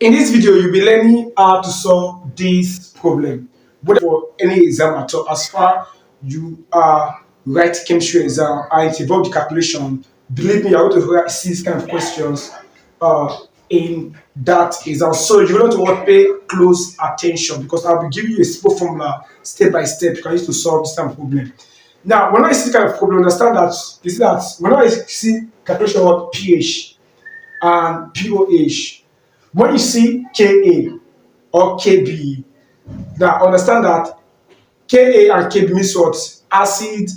In this video, you'll be learning how to solve this problem, whether for any exam at all. As far you are writing chemistry exam and it involves the calculation, believe me, you're going to see these kind of questions in that exam. So you're going to want to pay close attention because I'll be giving you a simple formula step by step you can use to solve this kind of problem. Now, when I see this kind of problem, understand that you see that when I see calculation of pH and pOH, when you see Ka or Kb, now understand that Ka and Kb means what? Acid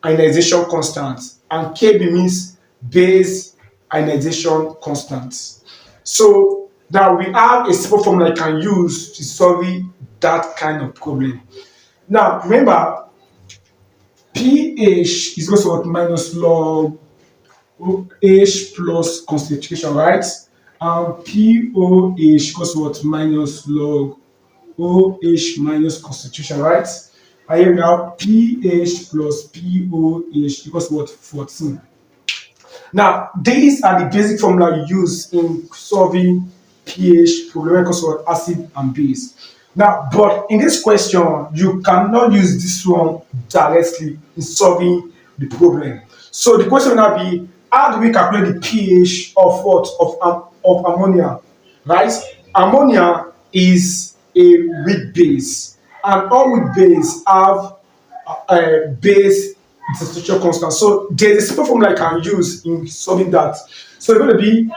ionization constant, and Kb means base ionization constant. So now we have a simple formula you can use to solve that kind of problem. Now remember, pH is equal to what? Minus log OH plus concentration, right? And pOH equals to what? Minus log OH minus concentration, right? And here we have pH plus pOH equals to what? 14. Now, these are the basic formula you use in solving pH problem equals to what? Acid and base. Now, but in this question, you cannot use this one directly in solving the problem. So the question will now be, how do we calculate the pH of what? Of ammonia, right? Ammonia is a weak base, and all weak bases have a base dissociation constant. So there's a simple formula I can use in solving that. So it's going to be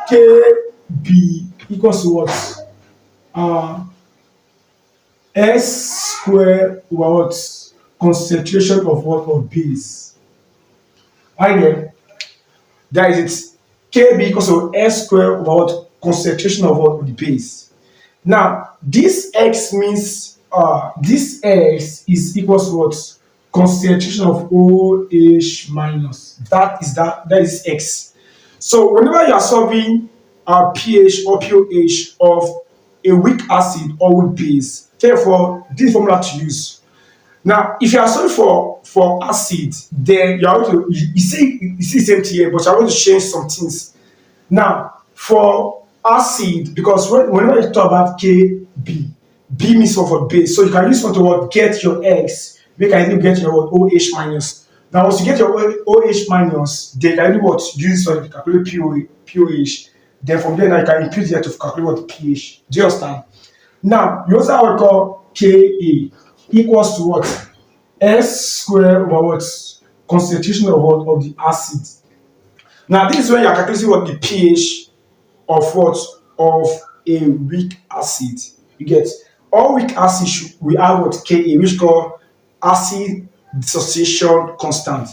Kb equals to what? S square over what? Concentration of what? Of base. Right there. That is it. Kb equals to S square over what? Concentration of what? Of the base. Now, this x means this x is equals to what? Concentration of OH minus. That is x. So whenever you are solving pH or pOH of a weak acid or weak base, therefore this formula to use. Now, if you are solving for acid, then you are going to you see the same thing here, but you are going to change some things. Now, for acid, because whenever you talk about Kb, B means for base, so you can use something to get your x. You can even get your OH minus. Now, once you get your OH minus, then you can do what? Use it to calculate pOH. Then from there, now you can increase it to calculate what? pH. Do you understand? Now, you also have what we call Ka equals to what? S square over what? Concentration of what? Of the acid. Now, this is when you are calculating what? The pH of what? Of a weak acid. You get all weak acid we have what? Ka, which called acid dissociation constant.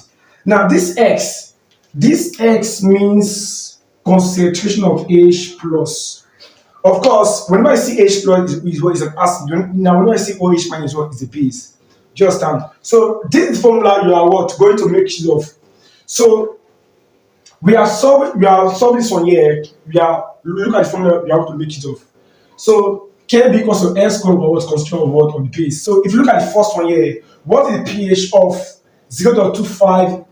Now this x means concentration of H plus. Of course, whenever I see H plus is what is an acid. Now whenever I see OH minus, what is the base? Do you understand? So this is the formula you are what going to make use of. So we are solving this one here. We are looking at the formula we have to make use of. So Kb equals to S squared over what? Concentration of what? On the base. So if you look at the first one here, what is the pH of 0.25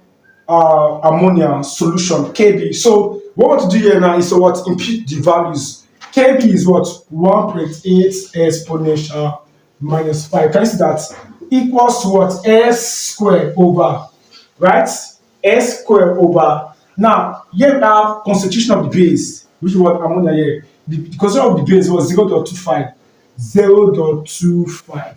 ammonia solution Kb? So what we want to do here now is to what? Impute the values. Kb is what? 1.8 exponential minus 5. Can you see that? Equals to what? S squared over, right? S squared over. Now, here we have concentration of the base, which is what? Ammonia here. The concentration of the base was 0.25. 0.25.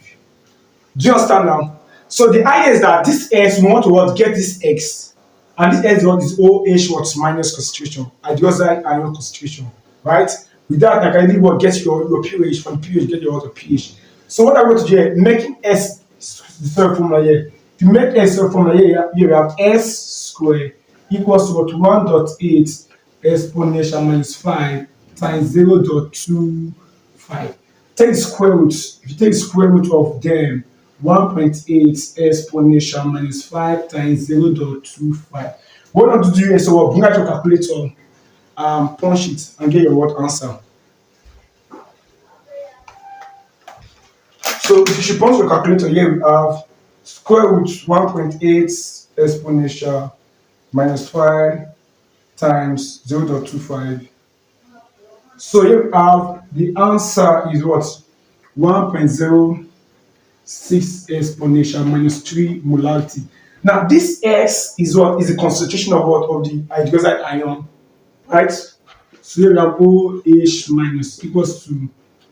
Do you understand now? So the idea is that this x, we want to what? Get this x. And this x what is OH what? Minus concentration. Hydroxide ion concentration. Right? With that, I can really what? Get your pH. From pH, get your pH. So what I'm going to do here, making S the third formula here. To make S the formula here, we have S squared equals to what? 1.8 exponential minus 5 times 0.25. Take the square root. If you take the square root of them, 1.8 exponential minus 5 times 0.25. What I want to do is so bring out your calculator, punch it, and get your what answer. So if you should punch your calculator here, we have square root 1.8 exponential minus 5 times 0.25 So you have the answer is what? 1.06 exponential minus 3 molarity. Now this X is what? Is the concentration of what? Of the hydroxide ion, right? So you have OH minus equals to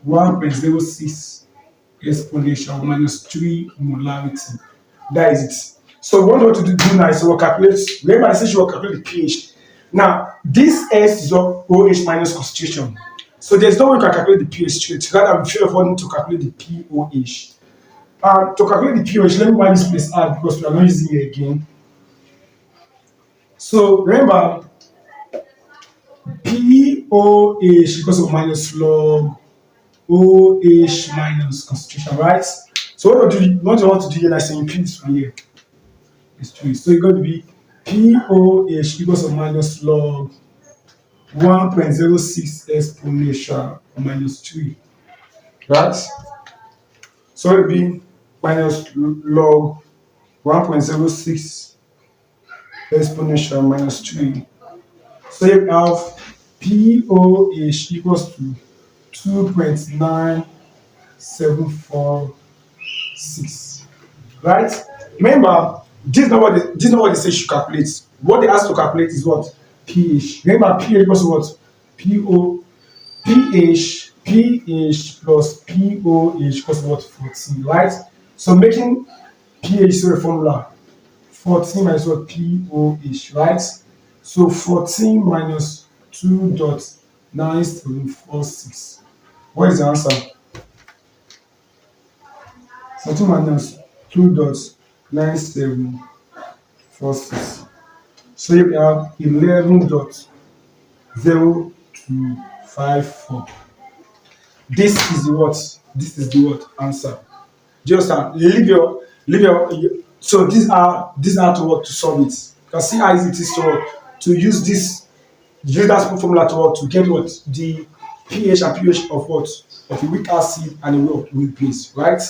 1.06 exponential minus 3 molarity. That is it. So what we want to do now is we'll calculate, remember I said you will calculate the pH. Now, this S is your OH minus concentration. So there's no way you can calculate the pH straight. Rather, we feel need to calculate the pOH. To calculate the pOH, let me write this place out because we are not using it again. So remember, pOH equals to minus log OH minus concentration, right? So what you want to do here, like saying P is from here. It's true. So it's going to be pOH equals to minus log 1.06 exponential minus 3, right? So it will be minus log 1.06 exponential minus 3. So you have pOH equals to 2.9746, right? Remember, this is not what they say you should calculate. What they ask to calculate is what? pH. Remember, pH equals to what? pH plus pOH equals to what? 14, right? So making pH a formula, 14 minus what? pOH, right? So 14 minus 2.9746. What is the answer? 14 minus 2.9746. So you have 11.0254. This is the what? This is the what answer. Do you understand? Leave your so these are to what to solve it. You can see how easy it is to use that formula to what to get what the pH and pH of what of a weak acid and a weak base, right?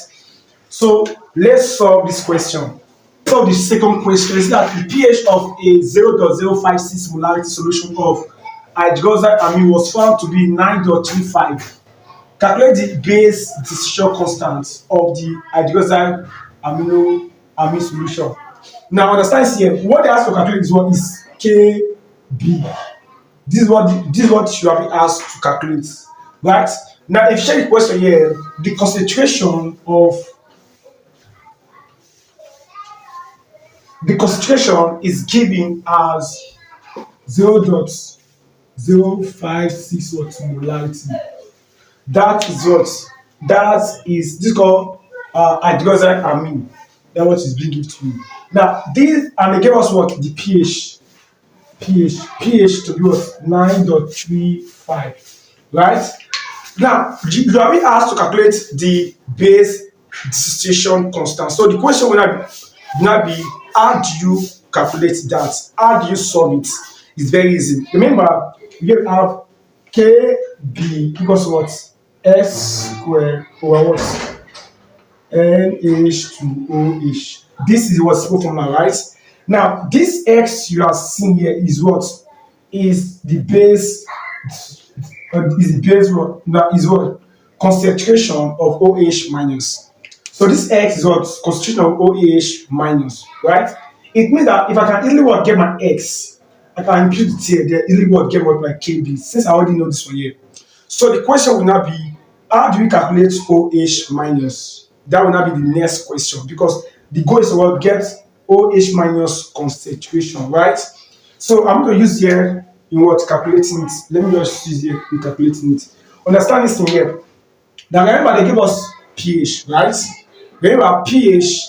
So let's solve this question. So the second question is that the pH of a 0.056 molarity solution of hydroxide amine was found to be 9.35. Calculate the base decision constant of the hydroxide amine solution. Now understand here, what they ask to calculate is what is Kb. This is what you have been asked to calculate, right? Now if you check the question here, the concentration is given as 0.056 molarity. That is this called hydroxide amine. That's what is being given to you. Now this, and they gave us what the pH to be what 9.35, right? Now you are being asked to calculate the base dissociation constant. So the question will not be how do you calculate that? How do you solve it? It's very easy. Remember, you have Kb equals to what? S squared over what? NH2OH. This is what's simple formula, right? Now, this X you are seeing here is what? Is the base what? Concentration of OH minus. So this X is what? Concentration of OH minus, right? It means that if I can easily get my X, I can impute it here, then easily get what my Kb, since I already know this one here. So the question will now be, how do we calculate OH minus? That will now be the next question, because the goal is to get OH minus concentration, right? So I'm going to use here in what calculating it. Let me just use here in calculating it. Understand this thing here. Now remember they give us pH, right? Remember pH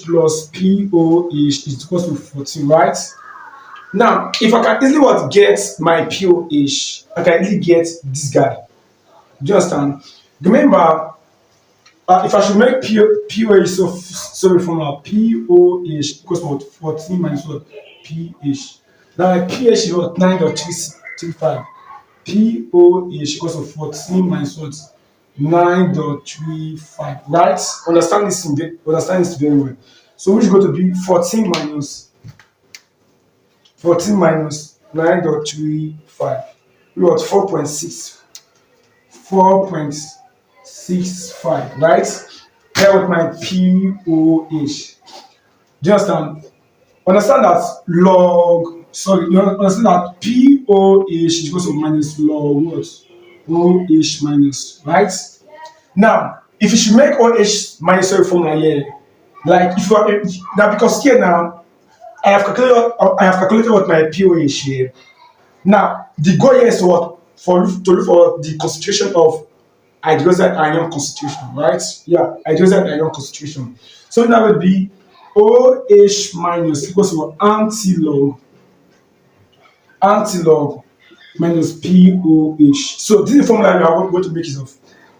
plus pOH is equal to 14, right? Now, if I can easily get my pOH, I can easily get this guy. Do you understand? Remember, if I should make pOH so formula pOH equals to what 14 minus what pH. Now my pH is what 9.335. pOH equals to 14 minus what 9.35. Right? Understand this very well. So which is going to be 14 minus 9.35. we got 4.65, right? Here with my POH. Do you understand? Understand that you understand that POH is equal to minus log what? OH minus, right? Now, if you should make OH minus your formula here, like if you are now because here now I have calculated what my POH here. Now, the goal here is what to look for the concentration of hydroxide ion concentration, right? Yeah, hydroxide ion concentration. So that would be OH minus equals to anti-log minus POH. So this is the formula we are going to make use of.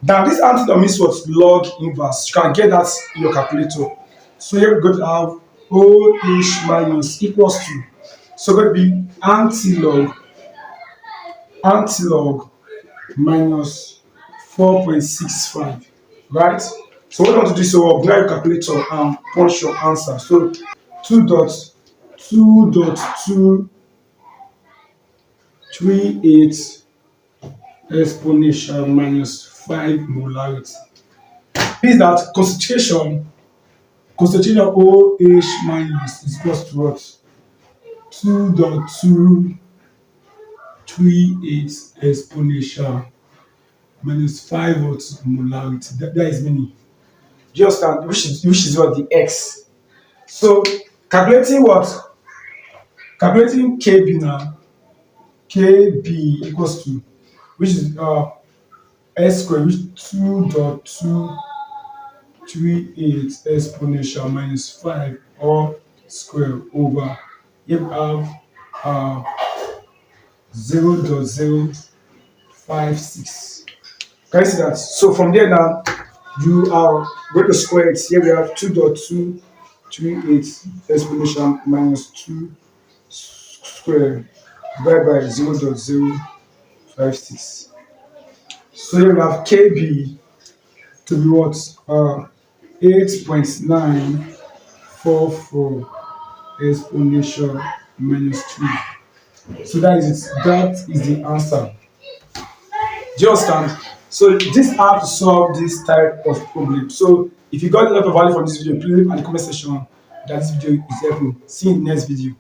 Now this anti-log means what? Log inverse. You can get that in your calculator. So here we're going to have OH minus equals to. So going to be anti-log minus 4.65, right? So what I want to do is so apply your calculator and punch your answer. So 2.238 exponential minus 5 molarity. Means that concentration of OH minus is equal to what? 2.238 exponential minus 5 what molarity. That is meaning. Just which is what the x. So calculating what? Calculating KB now. KB equals to which is s square which 2.238 exponential minus 5 all square over you have 0.056. Can you see that? So from there now you are going to square it. Here we have 2.238 exponential minus 2 square divided by 0.056. So here we have KB to be what? 8.944 exponential minus 2. So that is it. That is the answer. Do you understand? So this how to solve this type of problem. So if you got a lot of value from this video, please leave in the comment section that this video is helpful. See you in the next video.